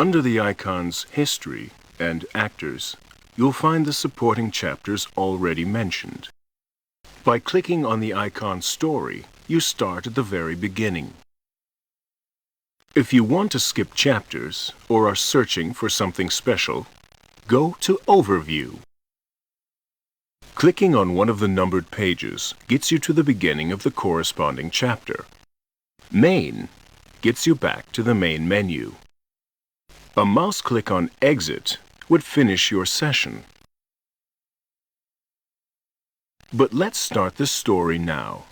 Under the icon's history and actors, you'll find the supporting chapters already mentioned. By clicking on the icon's story, you start at the very beginning. If you want to skip chapters or are searching for something special, go to Overview. Clicking on one of the numbered pages gets you to the beginning of the corresponding chapter. Main gets you back to the main menu. A mouse click on Exit would finish your session. But let's start the story now.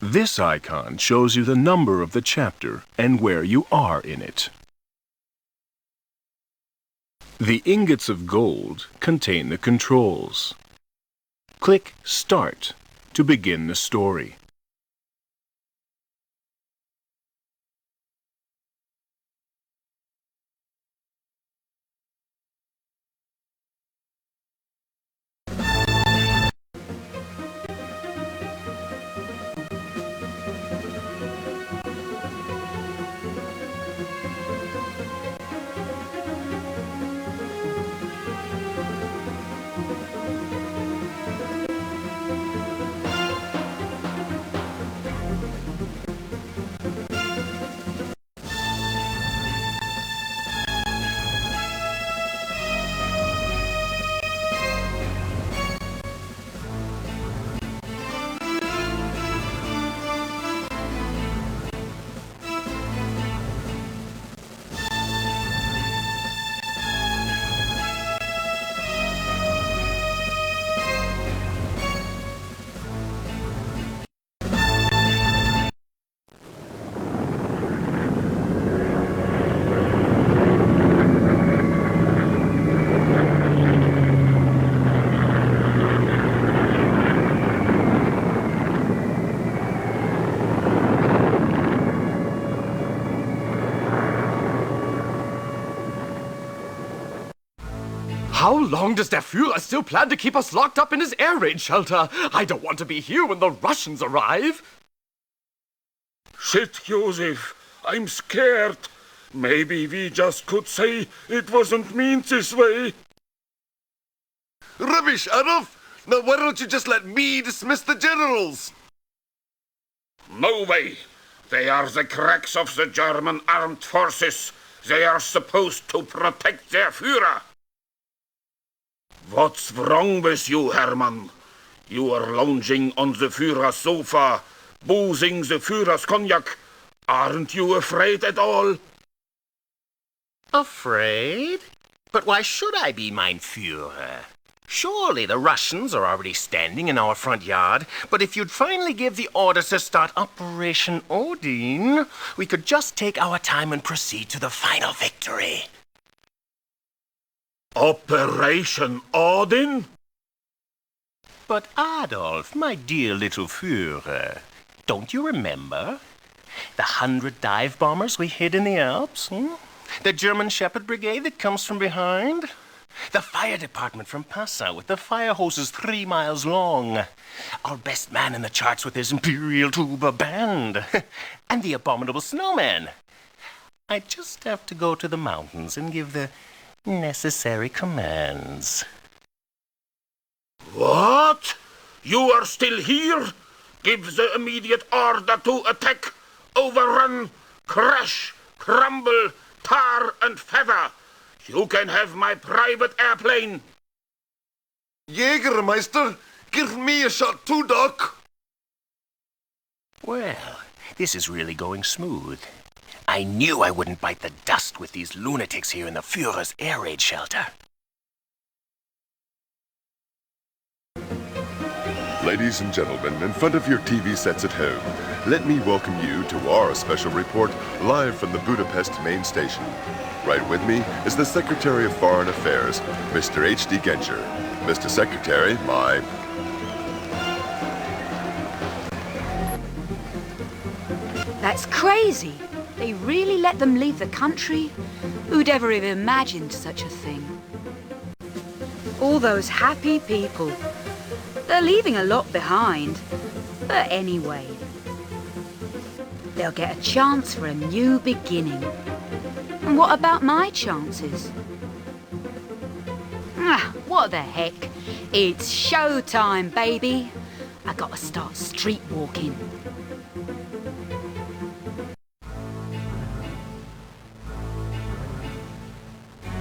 This icon shows you the number of the chapter and where you are in it. The ingots of gold contain the controls. Click Start to begin the story. How long does der Führer still plan to keep us locked up in his air raid shelter? I don't want to be here when the Russians arrive. Shit, Joseph, I'm scared. Maybe we just could say it wasn't meant this way. Rubbish, Adolf! Now why don't you just let me dismiss the generals? No way. They are the cracks of the German armed forces. They are supposed to protect their Führer. What's wrong with you, Hermann? You are lounging on the Führer's sofa, boozing the Führer's cognac. Aren't you afraid at all? Afraid? But why should I be, mein Führer? Surely the Russians are already standing in our front yard, but if you'd finally give the orders to start Operation Odin, we could just take our time and proceed to the final victory. Operation Odin? But Adolf, my dear little Führer, don't you remember? The 100 dive bombers we hid in the Alps? The German Shepherd Brigade that comes from behind? The fire department from Passau with the fire hoses 3 miles long. Our best man in the charts with his Imperial Tuba Band. And the abominable snowman. I just have to go to the mountains and give the necessary commands. What? You are still here? Give the immediate order to attack, overrun, crash, crumble, tar and feather. You can have my private airplane. Jägermeister, give me a shot too, Doc. Well, this is really going smooth. I knew I wouldn't bite the dust with these lunatics here in the Führer's air raid shelter. Ladies and gentlemen, in front of your TV sets at home, let me welcome you to our special report live from the Budapest main station. Right with me is the Secretary of Foreign Affairs, Mr. H.D. Genscher. Mr. Secretary, my... That's crazy. They really let them leave the country? Who'd ever have imagined such a thing? All those happy people. They're leaving a lot behind. But anyway, they'll get a chance for a new beginning. And what about my chances? Ah, what the heck? It's showtime, baby. I gotta start street walking.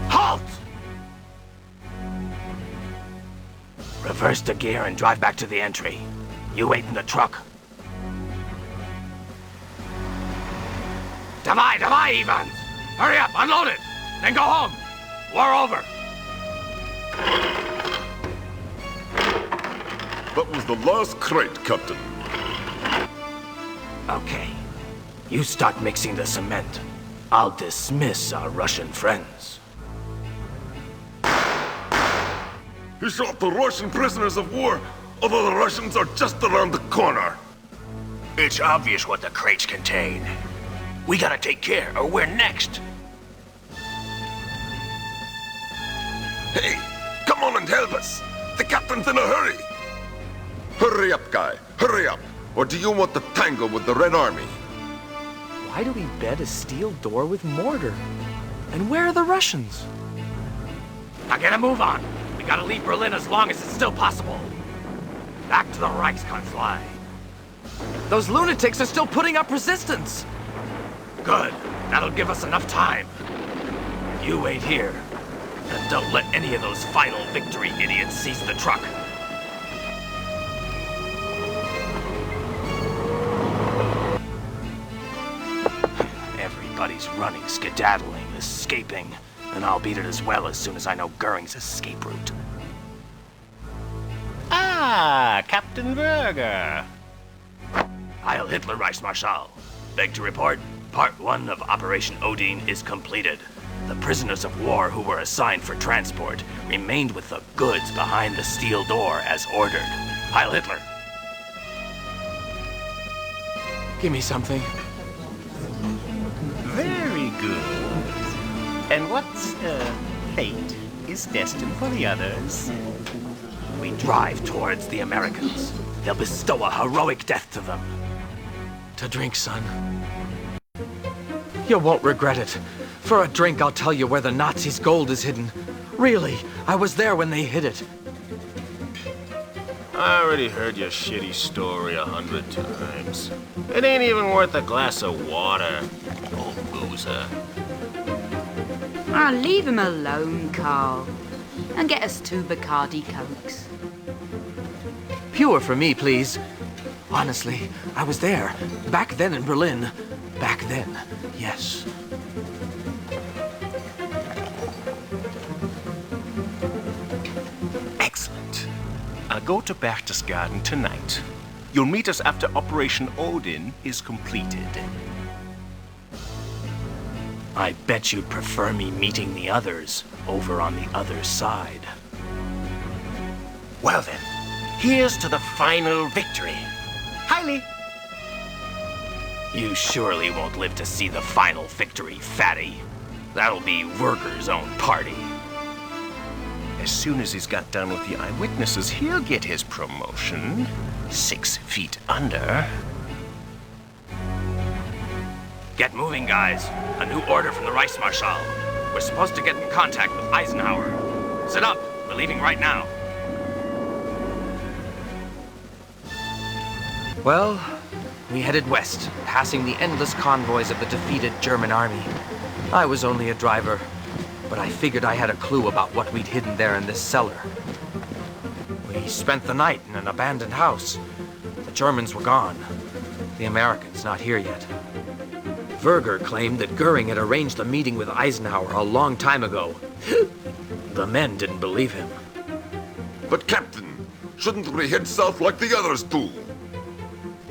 Halt! Reverse the gear and drive back to the entry. You wait in the truck. Davai, Evans! Hurry up, unload it! Then go home! War over! That was the last crate, Captain. Okay. You start mixing the cement. I'll dismiss our Russian friends. He shot the Russian prisoners of war, although the Russians are just around the corner. It's obvious what the crates contain. We gotta take care, or we're next. Hey, come on and help us. The captain's in a hurry. Hurry up, guy. Hurry up. Or do you want to tangle with the Red Army? Why do we bed a steel door with mortar? And where are the Russians? Now get a move on. We gotta leave Berlin as long as it's still possible. Back to the Reichskanzlei. Those lunatics are still putting up resistance. Good. That'll give us enough time. You wait here. And don't let any of those final victory idiots seize the truck. Everybody's running, skedaddling, escaping. And I'll beat it as well as soon as I know Goering's escape route. Ah, Captain Berger. Heil Hitler, Reichsmarschall. Beg to report, Part 1 of Operation Odin is completed. The prisoners of war who were assigned for transport remained with the goods behind the steel door as ordered. Heil Hitler. Give me something. Very good. And what's, fate is destined for the others? We drive towards the Americans. They'll bestow a heroic death to them. To drink, son. You won't regret it. For a drink, I'll tell you where the Nazis' gold is hidden. Really, I was there when they hid it. I already heard your shitty story 100 times. It ain't even worth a glass of water, old boozer. Oh, leave him alone, Carl. And get us 2 Bacardi Cokes. Pure for me, please. Honestly, I was there. Back then in Berlin. Back then, yes. Excellent. I'll go to Berchtesgaden tonight. You'll meet us after Operation Odin is completed. I bet you'd prefer me meeting the others over on the other side. Well then, here's to the final victory. Haile! You surely won't live to see the final victory, fatty. That'll be Werger's own party. As soon as he's got done with the eyewitnesses, he'll get his promotion. 6 feet under. Get moving, guys. A new order from the Reichsmarschall. We're supposed to get in contact with Eisenhower. Sit up. We're leaving right now. Well, we headed west, passing the endless convoys of the defeated German army. I was only a driver, but I figured I had a clue about what we'd hidden there in this cellar. We spent the night in an abandoned house. The Germans were gone. The Americans not here yet. Werger claimed that Goering had arranged a meeting with Eisenhower a long time ago. The men didn't believe him. But, Captain, shouldn't we head south like the others do?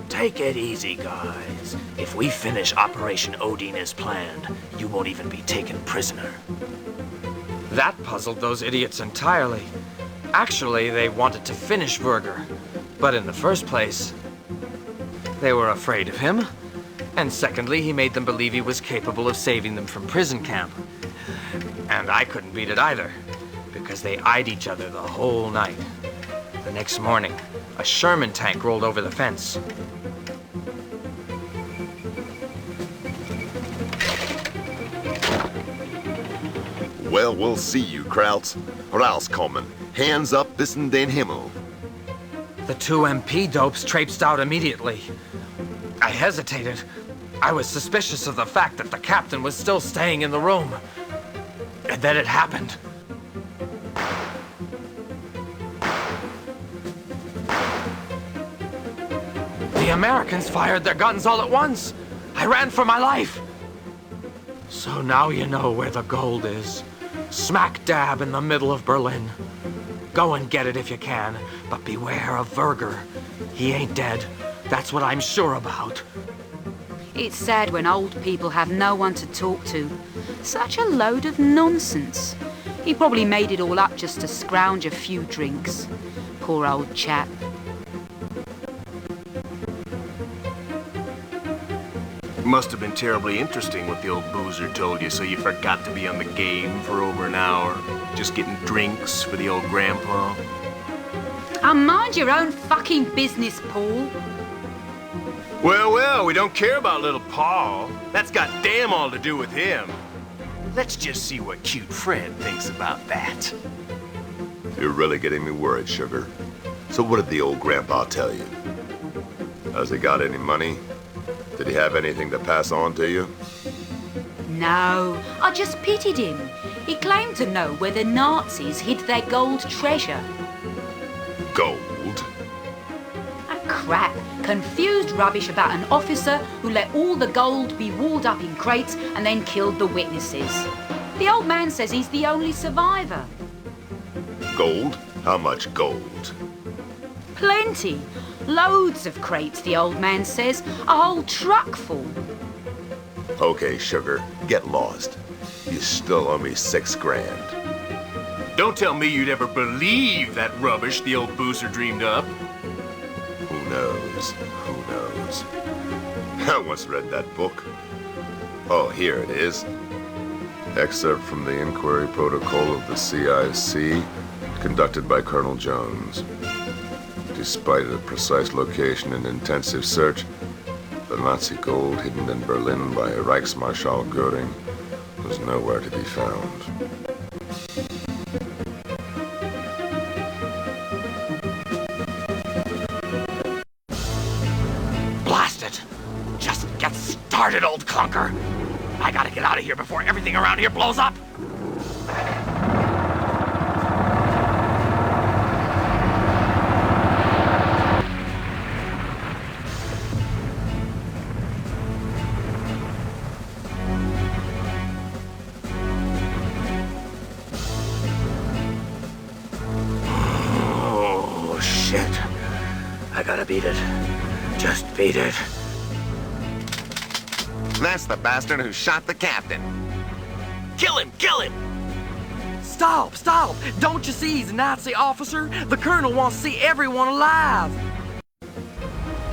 Take it easy, guys. If we finish Operation Odin as planned, you won't even be taken prisoner. That puzzled those idiots entirely. Actually, they wanted to finish Werger. But in the first place, they were afraid of him. And secondly, he made them believe he was capable of saving them from prison camp. And I couldn't beat it either, because they eyed each other the whole night. The next morning, a Sherman tank rolled over the fence. Well, we'll see you, Krauts. Rauskommen. Hands up bis in den Himmel. The two MP dopes traipsed out immediately. I hesitated. I was suspicious of the fact that the captain was still staying in the room. And then it happened. The Americans fired their guns all at once. I ran for my life. So now you know where the gold is. Smack dab in the middle of Berlin. Go and get it if you can, but beware of Verger. He ain't dead. That's what I'm sure about. It's sad when old people have no one to talk to. Such a load of nonsense. He probably made it all up just to scrounge a few drinks. Poor old chap. Must have been terribly interesting what the old boozer told you, so you forgot to be on the game for over an hour. Just getting drinks for the old grandpa. Mind your own fucking business, Paul. Well, we don't care about little Paul. That's got damn all to do with him. Let's just see what cute Fred thinks about that. You're really getting me worried, Sugar. So what did the old grandpa tell you? Has he got any money? Did he have anything to pass on to you? No, I just pitied him. He claimed to know where the Nazis hid their gold treasure. Gold? Crap. Confused rubbish about an officer who let all the gold be walled up in crates and then killed the witnesses. The old man says he's the only survivor. Gold? How much gold? Plenty. Loads of crates, the old man says. A whole truck full. Okay, Sugar, get lost. You still owe me $6 grand. Don't tell me you'd ever believe that rubbish the old boozer dreamed up. Who knows? Who knows? I once read that book. Oh, here it is. Excerpt from the inquiry protocol of the CIC, conducted by Colonel Jones. Despite a precise location and intensive search, the Nazi gold hidden in Berlin by Reichsmarschall Göring was nowhere to be found. Blast it! Just get started, old clunker! I gotta get out of here before everything around here blows up! Oh, shit. I gotta beat it. Just beat it. That's the bastard who shot the captain. Kill him! Kill him! Stop! Stop! Don't you see he's a Nazi officer? The colonel wants to see everyone alive!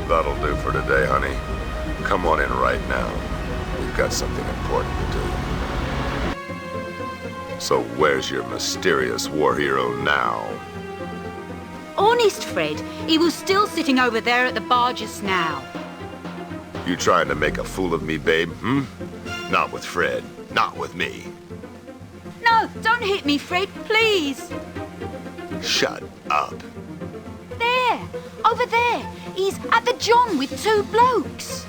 That'll do for today, honey. Come on in right now. We've got something important to do. So where's your mysterious war hero now? Honest, Fred, he was still sitting over there at the bar just now. You trying to make a fool of me, babe, Not with Fred. Not with me. No, don't hit me, Fred, please. Shut up. There, over there. He's at the John with two blokes.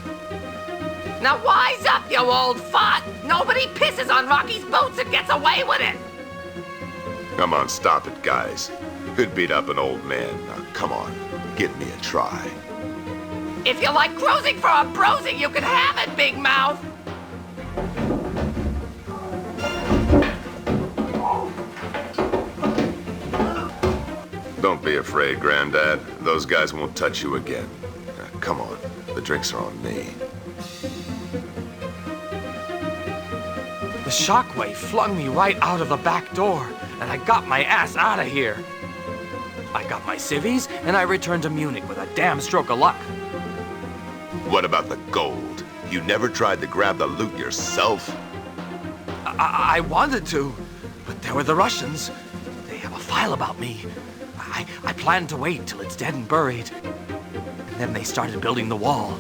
Now wise up, you old fart! Nobody pisses on Rocky's boots and gets away with it! Come on, stop it, guys. Who'd beat up an old man? Now, come on, give me a try. If you like cruising for a bruising, you can have it, big mouth! Don't be afraid, Granddad. Those guys won't touch you again. Now, come on, the drinks are on me. The shockwave flung me right out of the back door, and I got my ass out of here. I got my civvies, and I returned to Munich with a damn stroke of luck. What about the gold? You never tried to grab the loot yourself? I wanted to, but there were the Russians. They have a file about me. I planned to wait till it's dead and buried. And then they started building the wall.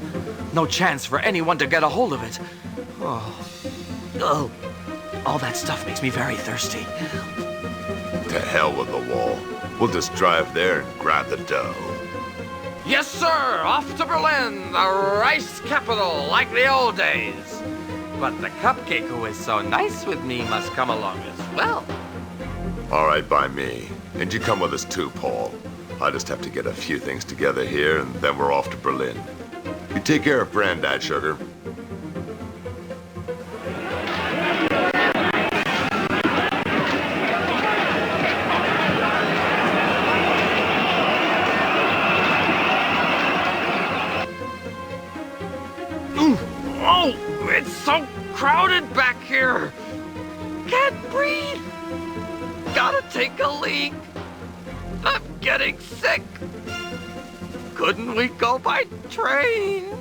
No chance for anyone to get a hold of it. Oh. All that stuff makes me very thirsty. To hell with the wall. We'll just drive there and grab the dough. Yes, sir! Off to Berlin, the rice capital, like the old days. But the cupcake who is so nice with me must come along as well. All right, by me. And you come with us too, Paul. I just have to get a few things together here, and then we're off to Berlin. You take care of Grandad, sugar. Oh, it's so crowded back here. Can't breathe. Gotta take a leak. I'm getting sick. Couldn't we go by train?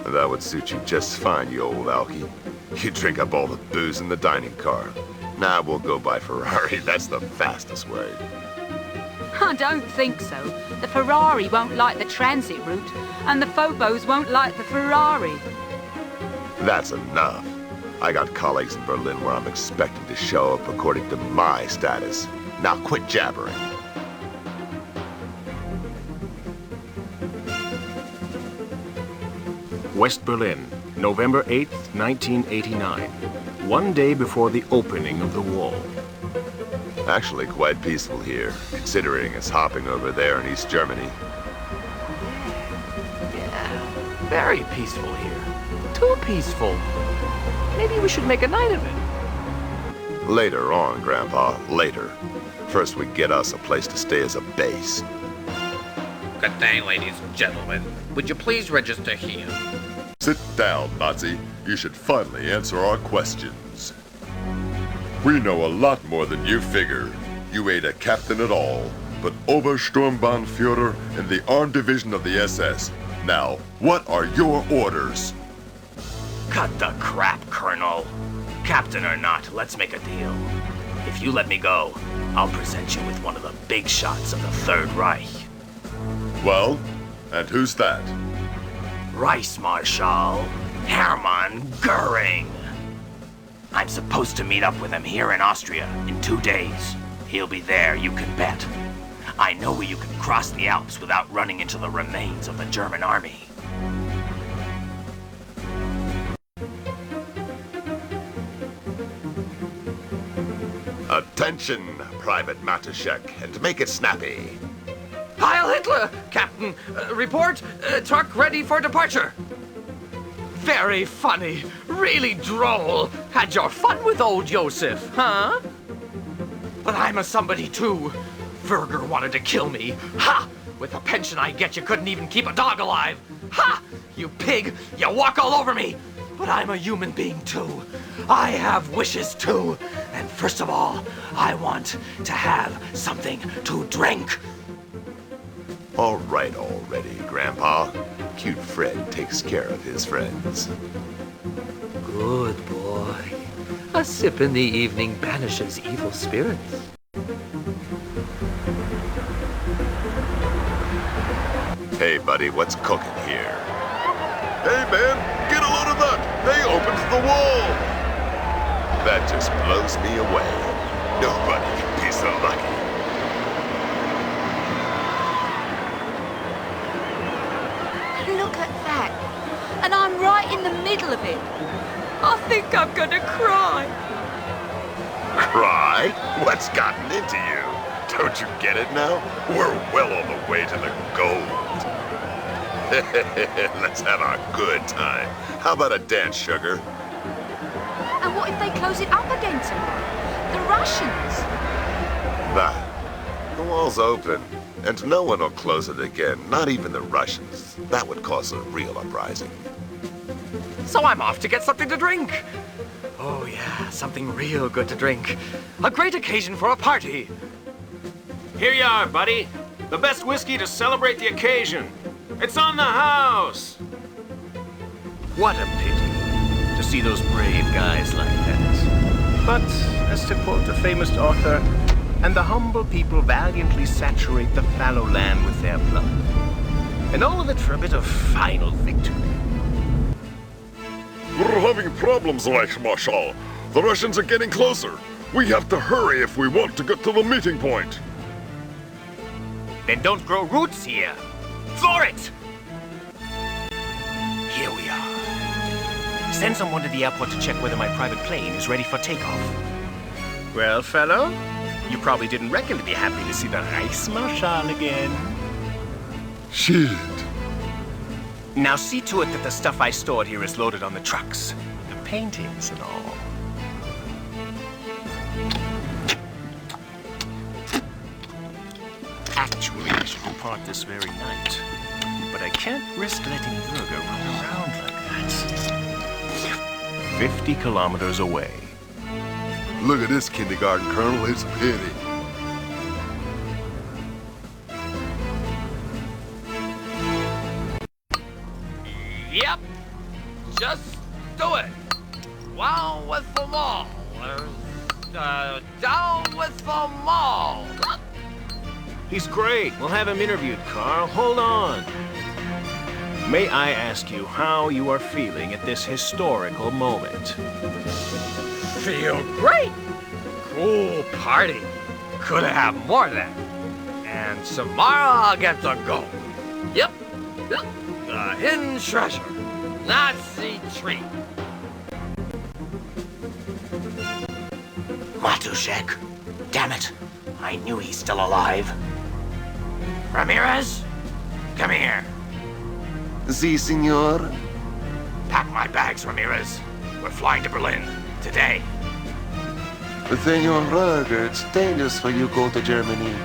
That would suit you just fine, you old alky. You drink up all the booze in the dining car. Nah, we'll go by Ferrari. That's the fastest way. I don't think so. The Ferrari won't like the transit route, and the Phobos won't like the Ferrari. That's enough. I got colleagues in Berlin where I'm expected to show up according to my status. Now quit jabbering. West Berlin, November 8th, 1989. One day before the opening of the wall. Actually quite peaceful here, considering it's hopping over there in East Germany. Yeah, very peaceful here. Too peaceful. Maybe we should make a night of it. Later on, Grandpa, later. First we get us a place to stay as a base. Good day, ladies and gentlemen. Would you please register here? Sit down, Nazi. You should finally answer our questions. We know a lot more than you figure. You ain't a captain at all, but Obersturmbannführer in the armed division of the SS. Now, what are your orders? Cut the crap, Colonel. Captain or not, let's make a deal. If you let me go, I'll present you with one of the big shots of the Third Reich. Well, and who's that? Rice Marshal Hermann Goering. I'm supposed to meet up with him here in Austria in 2 days. He'll be there, you can bet. I know you can cross the Alps without running into the remains of the German army. Attention, Private Matuszek, and make it snappy. Heil Hitler, Captain. Report, truck ready for departure. Very funny. Really droll. Had your fun with old Joseph, huh? But I'm a somebody too. Verger wanted to kill me. Ha! With the pension I get, you couldn't even keep a dog alive. Ha! You pig, you walk all over me. But I'm a human being too. I have wishes too. And first of all, I want to have something to drink. All right already, Grandpa. Cute Fred takes care of his friends. Good boy. A sip in the evening banishes evil spirits. Hey, buddy, what's cooking here? Hey, man, get a load of that! They opened the wall! That just blows me away. Nobody can be so lucky. Look at that. And I'm right in the middle of it. I think I'm gonna cry. Cry? What's gotten into you? Don't you get it now? We're well on the way to the gold. Let's have a good time. How about a dance, sugar? And what if they close it up again tomorrow? The Russians. The wall's open, and no one will close it again, not even the Russians. That would cause a real uprising. So I'm off to get something to drink. Oh yeah, something real good to drink. A great occasion for a party. Here you are, buddy. The best whiskey to celebrate the occasion. It's on the house. What a pity to see those brave guys like that. But, as to quote a famous author, and the humble people valiantly saturate the fallow land with their blood. And all of it for a bit of final victory. We're having problems, Reich Marshal. The Russians are getting closer. We have to hurry if we want to get to the meeting point. Then don't grow roots here. For it! Here we are. Send someone to the airport to check whether my private plane is ready for takeoff. Well, fellow, you probably didn't reckon to be happy to see the Reichsmarschall again. Shit. Now see to it that the stuff I stored here is loaded on the trucks. The paintings and all. Actually, I should depart this very night. But I can't risk letting Virga run around like that. 50 kilometers away. Look at this, kindergarten colonel. It's a pity. Yep. Just do it. Wow with them all. Down with them all. He's great. We'll have him interviewed, Carl. Hold on. May I ask you how you are feeling at this historical moment? Feel great. Cool party. Could have had more of that. And tomorrow I'll get to go. Yep. The hidden treasure. Nazi treat. Matuszek. Damn it. I knew he's still alive. Ramirez, come here. Si, senor. Pack my bags, Ramirez. We're flying to Berlin today. Senor Roger, it's dangerous for you to go to Germany.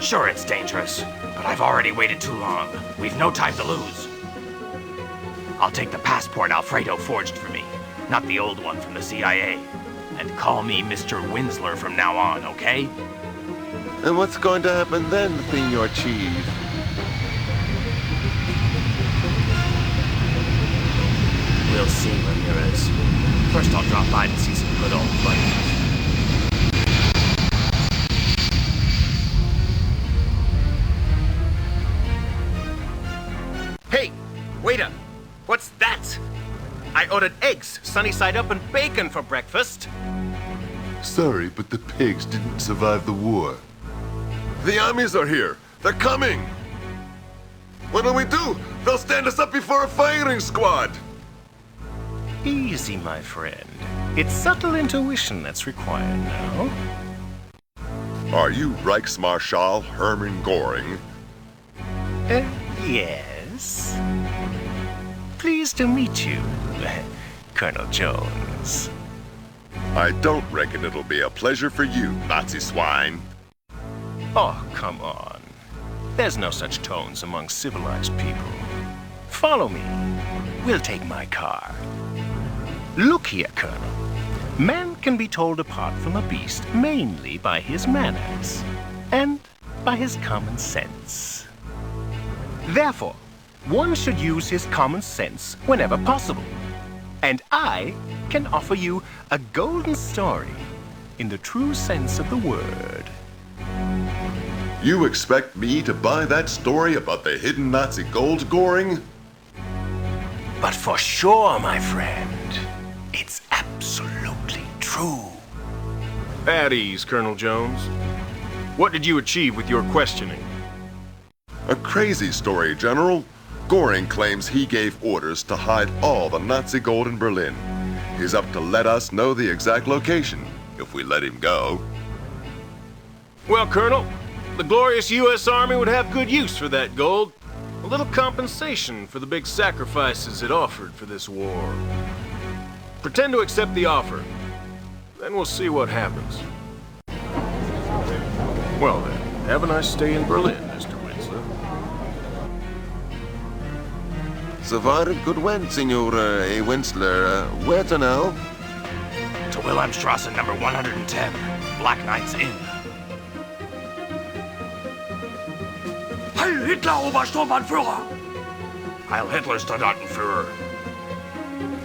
Sure, it's dangerous, but I've already waited too long. We've no time to lose. I'll take the passport Alfredo forged for me, not the old one from the CIA. And call me Mr. Winsler from now on, okay? And what's going to happen then, Senor Chief? We'll see, Ramirez. First I'll drop by to see some good old buddies. Hey, waiter, what's that? I ordered eggs, sunny side up, and bacon for breakfast. Sorry, but the pigs didn't survive the war. The armies are here. They're coming. What do we do? They'll stand us up before a firing squad. Easy, my friend. It's subtle intuition that's required now. Are you Reichsmarschall Hermann Göring? Yes. Pleased to meet you, Colonel Jones. I don't reckon it'll be a pleasure for you, Nazi swine. Oh, come on. There's no such tones among civilized people. Follow me. We'll take my car. Look here, Colonel. Man can be told apart from a beast mainly by his manners and by his common sense. Therefore, one should use his common sense whenever possible. And I can offer you a golden story in the true sense of the word. You expect me to buy that story about the hidden Nazi gold, Göring? But for sure, my friend, it's absolutely true. At ease, Colonel Jones. What did you achieve with your questioning? A crazy story, General. Göring claims he gave orders to hide all the Nazi gold in Berlin. He's up to let us know the exact location, if we let him go. Well, Colonel, the glorious U.S. Army would have good use for that gold. A little compensation for the big sacrifices it offered for this war. Pretend to accept the offer. Then we'll see what happens. Well then, have a nice stay in Berlin, Mr. Winslow. So far, good went, Senor Winsler. Where to now? To Wilhelmstrasse number 110, Black Knight's Inn. Heil Hitler, Obersturmbannführer! Heil Hitler, Standartenführer.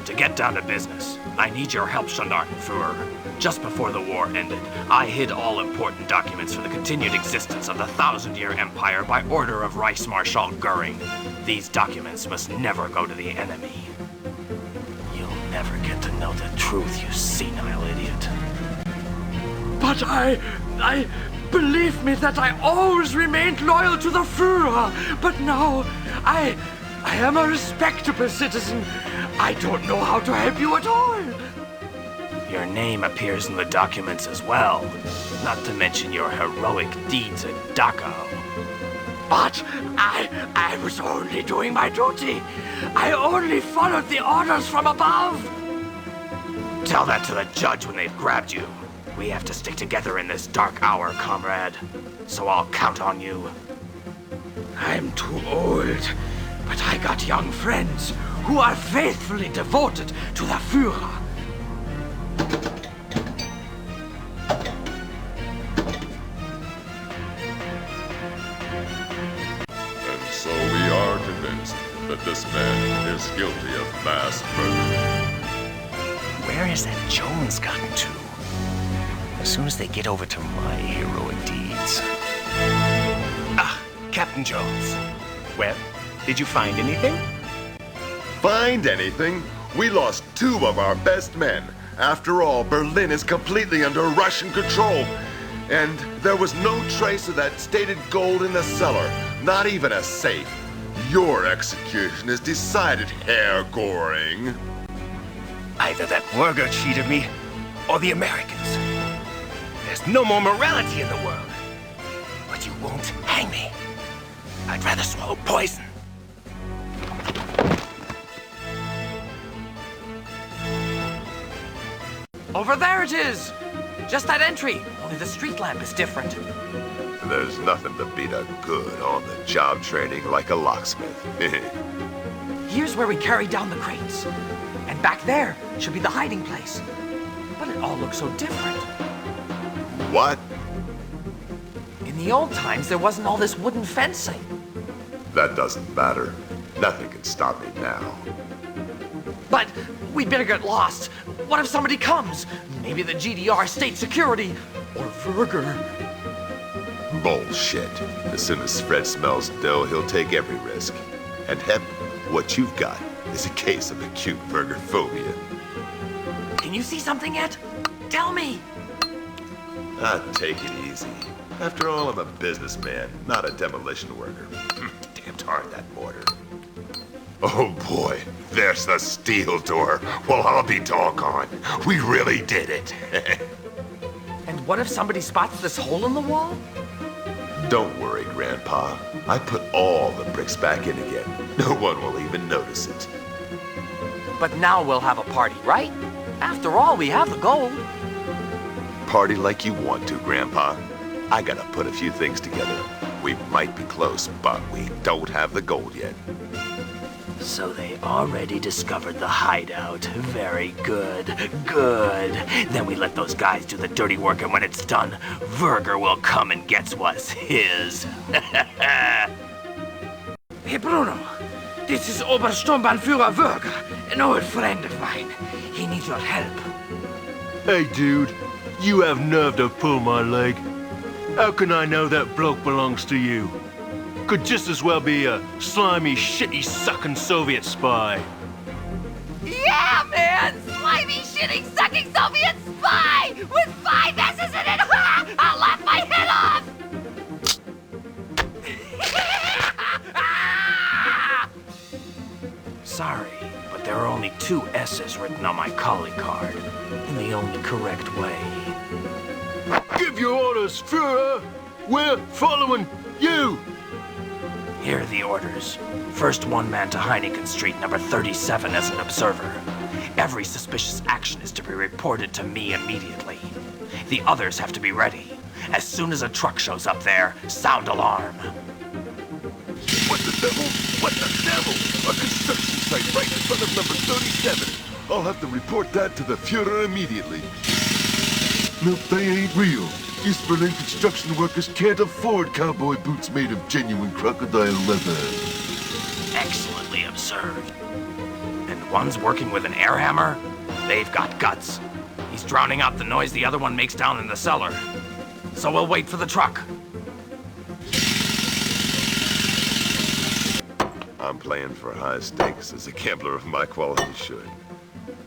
To get down to business, I need your help, Standartenführer. Just before the war ended, I hid all important documents for the continued existence of the 1,000-year empire by order of Reichsmarschall Göring. These documents must never go to the enemy. You'll never never get to know the truth, you senile idiot. But believe me that I always remained loyal to the Führer. But now, I am a respectable citizen. I don't know how to help you at all. Your name appears in the documents as well, not to mention your heroic deeds at Dachau. But I was only doing my duty. I only followed the orders from above. Tell that to the judge when they've grabbed you. We have to stick together in this dark hour, comrade. So I'll count on you. I'm too old, but I got young friends who are faithfully devoted to the Führer. And so we are convinced that this man is guilty of mass murder. Where has that Jones gotten to? As soon as they get over to my heroic deeds. Ah, Captain Jones. Well, did you find anything? Find anything? We lost 2 of our best men. After all, Berlin is completely under Russian control. And there was no trace of that stated gold in the cellar. Not even a safe. Your execution is decided, Herr Goring. Either that Werger cheated me, or the Americans. There's no more morality in the world. But you won't hang me. I'd rather swallow poison. Over there it is! Just that entry, only the street lamp is different. There's nothing to beat a good on-the-job training like a locksmith. Here's where we carry down the crates. And back there should be the hiding place. But it all looks so different. What? In the old times, there wasn't all this wooden fencing. That doesn't matter. Nothing can stop me now. But we'd better get lost. What if somebody comes? Maybe the GDR state security, or Werger. Bullshit. As soon as Fred smells dough, he'll take every risk. And Hep, what you've got is a case of acute burger phobia. Can you see something yet? Tell me! Take it easy. After all, I'm a businessman, not a demolition worker. Damned hard, that mortar. Oh boy, there's the steel door. Well, I'll be doggone. We really did it. And what if somebody spots this hole in the wall? Don't worry, Grandpa. I put all the bricks back in again. No one will even notice it. But now we'll have a party, right? After all, we have the gold. Party like you want to, Grandpa. I gotta put a few things together. We might be close, but we don't have the gold yet. So they already discovered the hideout. Very good. Good. Then we let those guys do the dirty work, and when it's done, Werger will come and gets what's his. Hey, Bruno. This is Obersturmbannführer Werger, an old friend of mine. He needs your help. Hey, dude. You have nerve to pull my leg. How can I know that bloke belongs to you? Could just as well be a slimy, shitty-sucking Soviet spy. Yeah, man! Slimy, shitty, sucking Soviet spy! With 5 S's in it! I'll laugh my head off! Sorry, but there are only 2 S's written on my calling card, in the only correct way. Give your orders, Führer! We're following you! Here are the orders. First one man to Heineken Street, number 37, as an observer. Every suspicious action is to be reported to me immediately. The others have to be ready. As soon as a truck shows up there, sound alarm. What the devil? What the devil? A construction site right in front of number 37. I'll have to report that to the Führer immediately. Nope, they ain't real. East Berlin construction workers can't afford cowboy boots made of genuine crocodile leather. Excellently observed. And one's working with an air hammer? They've got guts. He's drowning out the noise the other one makes down in the cellar. So we'll wait for the truck. I'm playing for high stakes, as a gambler of my quality should.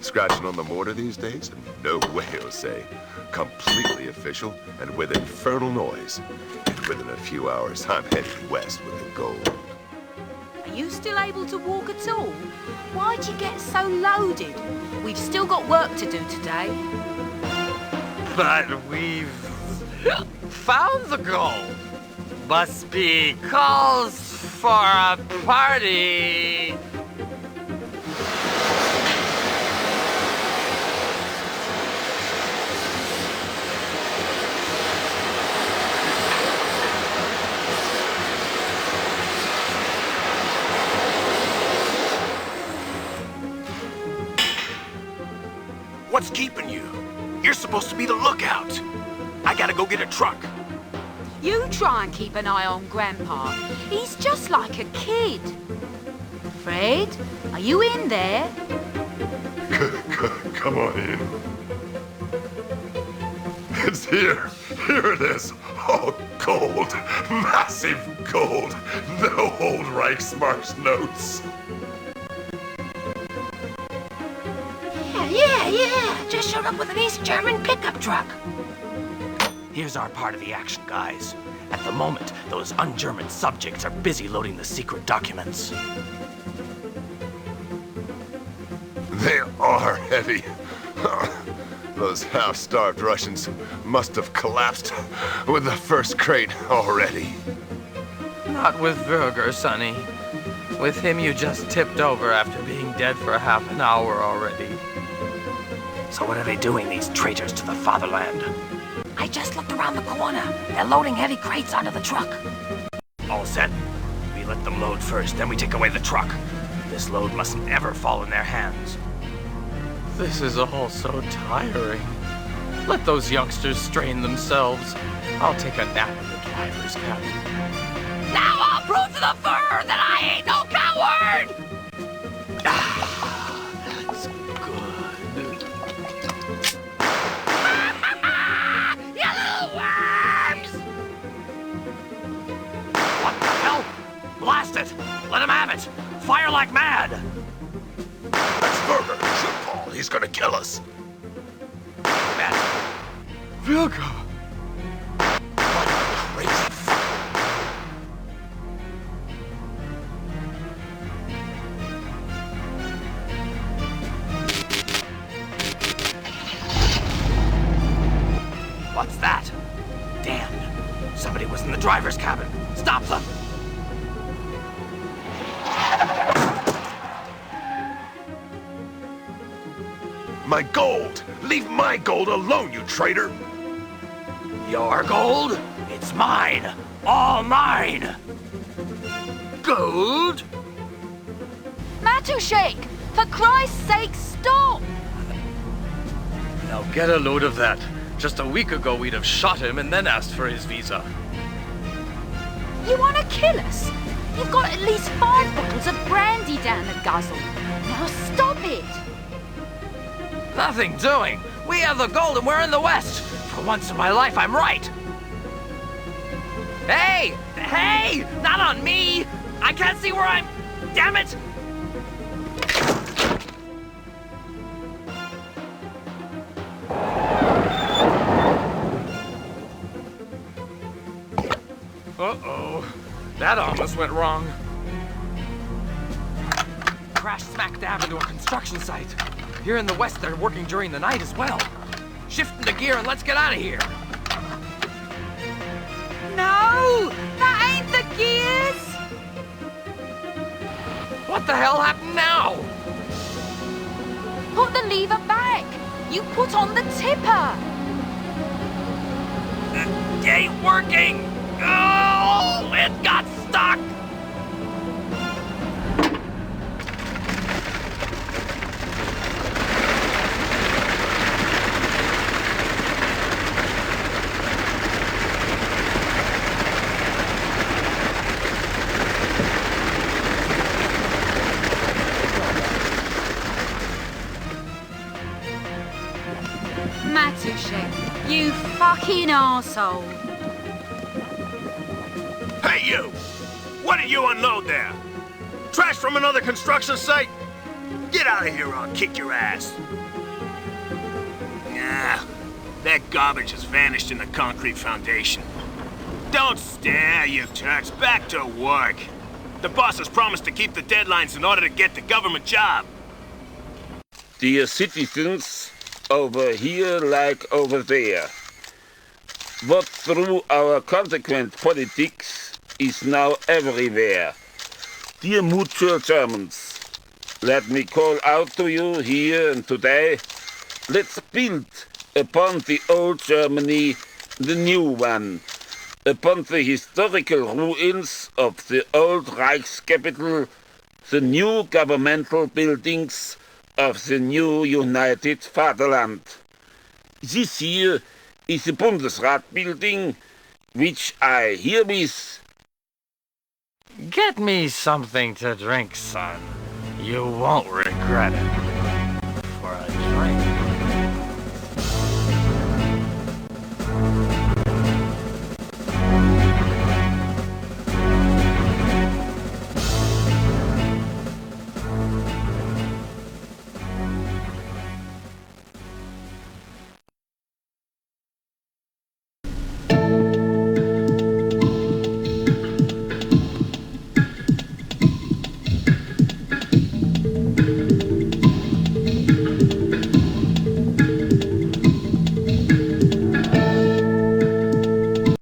Scratching on the mortar these days? No way, Jose. Completely official and with infernal noise. And within a few hours, I'm headed west with the gold. Are you still able to walk at all? Why'd you get so loaded? We've still got work to do today. But we've found the gold. Must be calls for a party. What's keeping you? You're supposed to be the lookout. I gotta go get a truck. You try and keep an eye on Grandpa. He's just like a kid. Fred, are you in there? Come on in. It's here. Here it is. Oh, gold. Massive gold. No old Reichsmark's notes. Yeah. Just showed up with an East German pickup truck. Here's our part of the action, guys. At the moment, those un-German subjects are busy loading the secret documents. They are heavy. Those half-starved Russians must have collapsed with the first crate already. Not with Virger, Sonny. With him, you just tipped over after being dead for half an hour already. So what are they doing, these traitors to the fatherland? I just looked around the corner. They're loading heavy crates onto the truck. All set. We let them load first, then we take away the truck. This load mustn't ever fall in their hands. This is all so tiring. Let those youngsters strain themselves. I'll take a nap in the driver's cabin. Now I'll prove to the Führer that I ain't no coward! That's good. You little worms! What the hell? Blast it! Let him have it! Fire like mad! That's Virger. Shoot Paul. He's gonna kill us. Mad. Virger! What a crazy fuck. What's that? Damn. Somebody was in the driver's cabin. Stop them! My gold! Leave my gold alone, you traitor! Your gold? It's mine. All mine. Gold? Matushek, for Christ's sake, stop! Now get a load of that. Just a week ago we'd have shot him and then asked for his visa. You want to kill us? You've got at least 5 bottles of brandy down the guzzle. Now stop it! Nothing doing. We have the gold and we're in the West. For once in my life, I'm right. Hey! Hey! Not on me! I can't see where I'm... Damn it! Uh-oh. That almost went wrong. Crashed smack dab into a construction site. Here in the West, they're working during the night as well. Shift into gear and let's get out of here. No! That ain't the gears! What the hell happened now? Put the lever back! You put on the tipper! It ain't working! Oh, it got stuck! Matushek, you fucking arsehole. Hey, you! What did you unload there? Trash from another construction site? Get out of here or I'll kick your ass. Nah, that garbage has vanished in the concrete foundation. Don't stare, you Turks. Back to work. The boss has promised to keep the deadlines in order to get the government job. Dear citizens, over here like over there. What through our consequent politics is now everywhere. Dear mutual Germans, let me call out to you here and today. Let's build upon the old Germany the new one, upon the historical ruins of the old Reichscapital, the new governmental buildings of the new United Fatherland. This here is the Bundesrat building, which I herewith... Get me something to drink, son. You won't regret it.